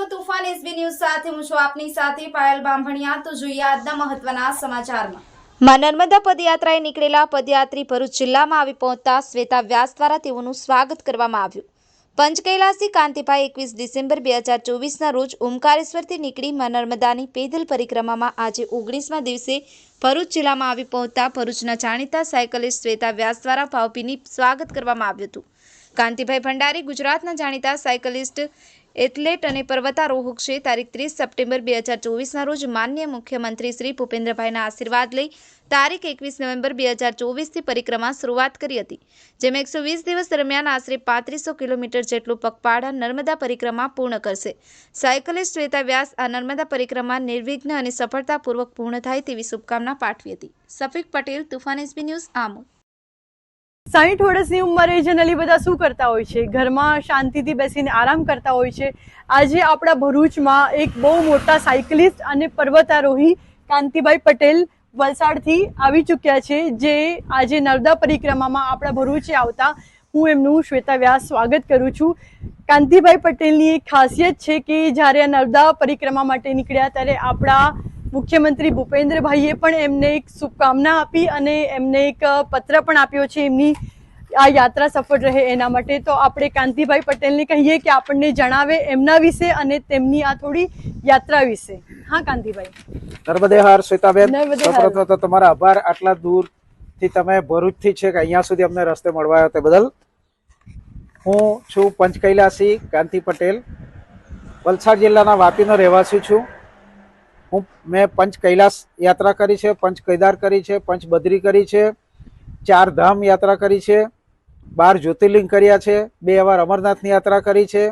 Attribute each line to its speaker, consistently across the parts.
Speaker 1: કરું તુફાન SB news સાથે હું છું આપની સાથે પાયલ બામભણિયા। તો જોઈએ આજના મહત્વના સમાચારમાં। નર્મદા પદયાત્રાએ નીકળેલા પદયાત્રી ભરૂચ જિલ્લામાં આવી પહોંચતા શ્વેતા વ્યાસ દ્વારા તેઓનું સ્વાગત કરવામાં આવ્યું। પંચકૈલાસી કાંતિભાઈ 21 ડિસેમ્બર 2024ના રોજ ઓમકારેશ્વરથી નીકળી નર્મદાની પેદલ પરિક્રમામાં આજે 19મા દિવસે ભરૂચ જિલ્લામાં આવી પહોંચતા ભરૂચના જાણીતા સાયકલિસ્ટ શ્વેતા વ્યાસ દ્વારા ભાવભીની સ્વાગત કરવામાં આવ્યું હતું। કાંતિભાઈ ભંડારી ગુજરાતના જાણીતા સાયકલિસ્ટ એથ્લેટ અને પર્વતારોહક છે। તારીખ 30 સપ્ટેમ્બર 2024ના રોજ માનનીય મુખ્યમંત્રી શ્રી ભૂપેન્દ્રભાઈના આશીર્વાદ લઈ તારીખ 21 નવેમ્બર 2024થી પરિક્રમા શરૂઆત કરી હતી, જેમાં 120 દિવસ દરમિયાન આશરે 3500 કિલોમીટર જેટલું પગપાળા નર્મદા પરિક્રમા પૂર્ણ કરશે। સાયકલિસ્ટ શ્વેતા વ્યાસ આ નર્મદા પરિક્રમા નિર્વિઘ્ન અને સફળતાપૂર્વક પૂર્ણ થાય તેવી શુભકામના પાઠવી હતી। Safiq Patel, Toofan SB news, Amod.
Speaker 2: 60 વર્ષની ઉંમરે જનરલી બધા શું કરતા હોય છે? ઘરમાં શાંતિથી બેસીને આરામ કરતા હોય છે। આજે આપણા ભરૂચમાં એક બહુ મોટા સાયકલિસ્ટ અને પર્વતારોહી કાંતિભાઈ પટેલ વલસાડથી આવી ચૂક્યા છે, જે આજે નર્મદા પરિક્રમામાં આપણા ભરૂચે આવતા હું એમનું શ્વેતા વ્યાસ સ્વાગત કરું છું। કાંતિભાઈ પટેલની એક ખાસિયત છે કે જ્યારે આ નર્મદા પરિક્રમા માટે નીકળ્યા ત્યારે આપણા મુખ્યમંત્રી ભૂપેન્દ્રભાઈએ પણ એમને એક શુભકામના આપી અને એમને એક પત્ર પણ આપ્યો છે એમની આ યાત્રા સફળ રહે એના માટે। તો આપણે કાંતિભાઈ પટેલને કહીએ કે આપણને જણાવે એમના વિશે અને તેમની આ થોડી યાત્રા વિશે। હા કાંતિભાઈ।
Speaker 3: નર્મદે હર શ્વેતાબેન, સૌપ્રથમ તો તમારા આભાર, આટલા દૂરથી તમે ભરૂચથી છે કે અહીંયા સુધી અમને રસ્તે મળવા આવ્યા તે બદલ। હું છું પંચકૈલાસી કાંતિ પટેલ, વલસાડ જિલ્લાના વાપીનો રહેવાસી છું। મેં પંચ કૈલાસ યાત્રા કરી છે, પંચ કેદાર કરી છે, પંચ બદ્રી કરી છે, 4 ધામ યાત્રા કરી છે, 12 જ્યોતિર્લિંગ કર્યા છે, 2 વાર અમરનાથની યાત્રા કરી છે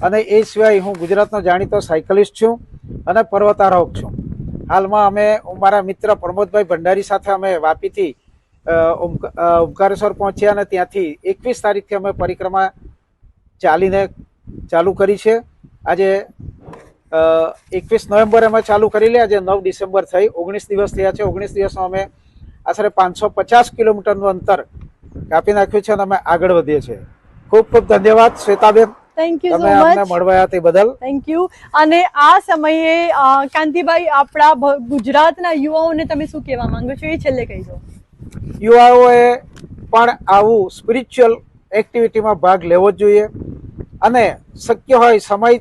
Speaker 3: અને એ સિવાય હું ગુજરાતનો જાણીતો સાયકલિસ્ટ છું અને પર્વતારોહક છું। હાલમાં અમે મારા મિત્ર પ્રમોદભાઈ ભંડારી સાથે અમે વાપીથી ઓમકારેશ્વર પહોંચ્યા અને ત્યાંથી 21 તારીખથી અમે પરિક્રમા ચાલીને ચાલુ કરી છે। આજે 21 નવેમ્બરે અમે ચાલુ કરી લે, આજે 9 ડિસેમ્બર થઈ, 19 દિવસ થયા છે। 19 દિવસમાં અમે આશરે 550 કિલોમીટરનું અંતર કાપી નાખ્યું છે અને અમે આગળ વધીએ છીએ। ખૂબ ખૂબ ધન્યવાદ શ્વેતાબેન,
Speaker 2: થેન્ક યુ સો
Speaker 3: તમે અમને મળવા આવ્યા તે બદલ।
Speaker 2: Thank you. અને આ સમયે કાંતિભાઈ આપણા ગુજરાતના યુવાઓને તમે શું કહેવા માંગો છો એ છેલ્લે કહી દો।
Speaker 3: યુવાઓએ પણ આવું સ્પિરિચ્યુઅલ એક્ટિવિટીમાં ભાગ લેવો જ જોઈએ અને શક્ય હોય, સમય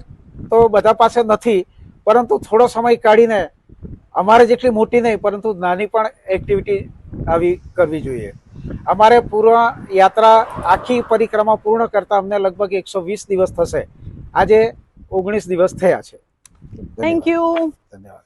Speaker 3: તો બધા પાસે નથી, પરંતુ થોડો સમય કાઢીને અમારે જેટલી મોટી નહીં પરંતુ નાની પણ એક્ટિવિટી આવી કરવી જોઈએ। અમારે પૂર્ણ યાત્રા આખી પરિક્રમા પૂર્ણ કરતા અમને લગભગ 120 દિવસ થશે, આજે 19 દિવસ થયા છે।
Speaker 2: થેન્ક યુ,
Speaker 3: ધન્યવાદ।